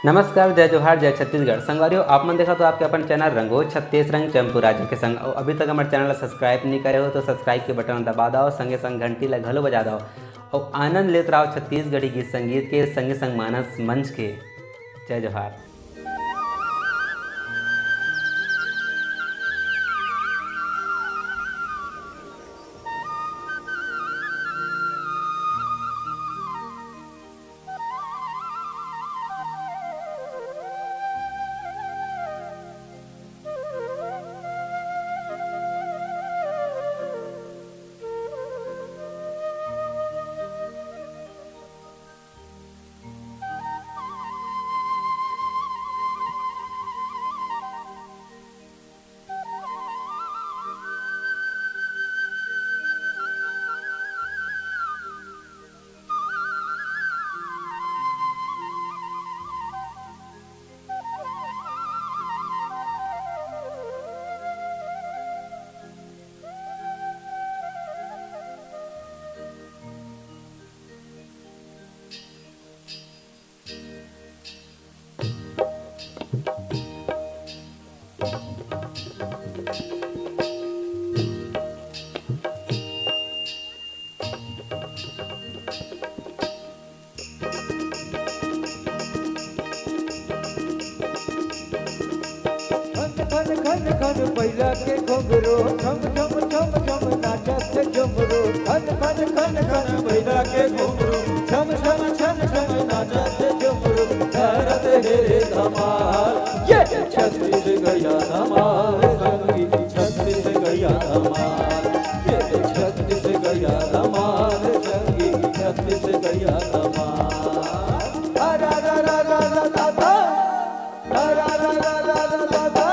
नमस्कार, जय जोहार, जय छत्तीसगढ़। संगवारियों, आप मन देखा तो आपके अपन चैनल रंगो छत्तीस रंग चंपू राज्य के संग और अभी तक हमारे चैनल ला सब्सक्राइब नहीं करे हो तो सब्सक्राइब के बटन दबा दो, संगे संग घंटी ला घलो बजा दो और आनंद लेते रहो छत्तीसगढ़ी गीत संगीत के संगे संग मानस मंच के। जय जोहार। खन खन पैला के घुंघरू ठम ठम ठम ठम नाचत झुमरू खन खन खन खन पैला के घुंघरू ठम ठम ठम ठम नाचत झुमरू करत हेरे धमाल ये छत्तीसगढ़िया धमाल संगी छत्तीसगढ़िया धमाल ये छत्तीसगढ़िया धमाल संगी छत्तीसगढ़िया धमाल अरा रा रा रा रा रा अरा रा रा रा रा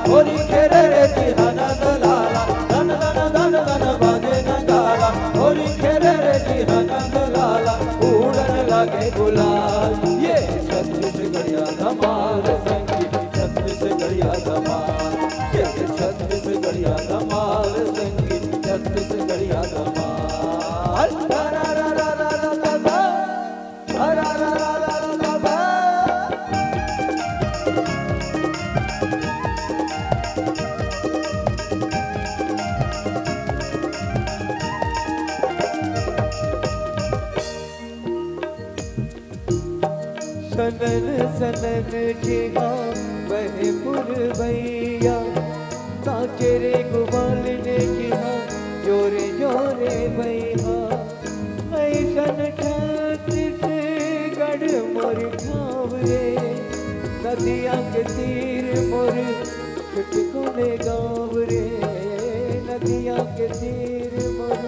होली खेरे रे जिहाना दलाला धन धन धन धन बाजे नगारा होली खेरे रे जिहाना दलाला उड़न लगे गुलाल ये छत्तीसगढ़िया धमाल संगी छत्तीसगढ़िया धमाल ये छत्तीसगढ़िया धमाल संगी छत्तीसगढ़िया धमाल रा रा रा रा रा रा रा रा रा सनन सनन जिहा बहे पुरवैया साचेरे गुबाल ने जिहा जोरे जोरे बैहा ऐसन छत्तीसगढ़ मोर ठाव रे नदिया के तीर मोर छुटकुने गाँव रे नदिया के तीर मोर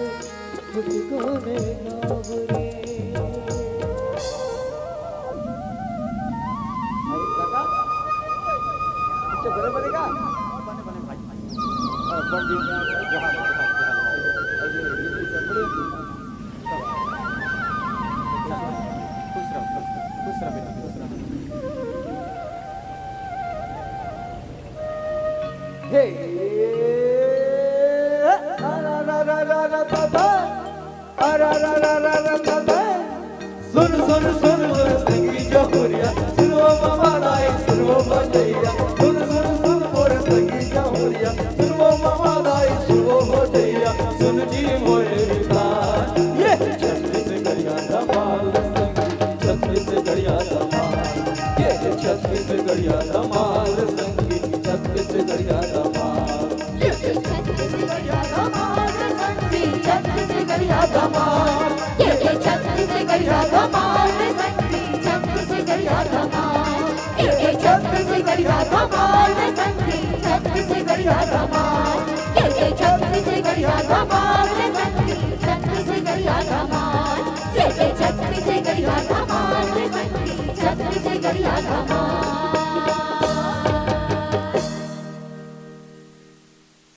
छुटकुने गाँव रे बने बनेगा बने बने भाई बन दिन जहां खुश रह बेटा खुश रह हे रा रा रा रा रा रा रा रा रा रा रा सुन सुन सुन संगी जोरिया सुनो मामा नाई सुनो बजैया सुन सुन सुन मोर संगी जोरिया सुनो मामा नाई सुनो बजैया सुन जी मोरे विधान गढ़िया धमाल, ये छत्तीस गढ़िया धमाल रे संगी, छत्तीस गढ़िया धमाल, ये छत्तीस गढ़िया धमाल रे संगी, छत्तीस गढ़िया धमाल।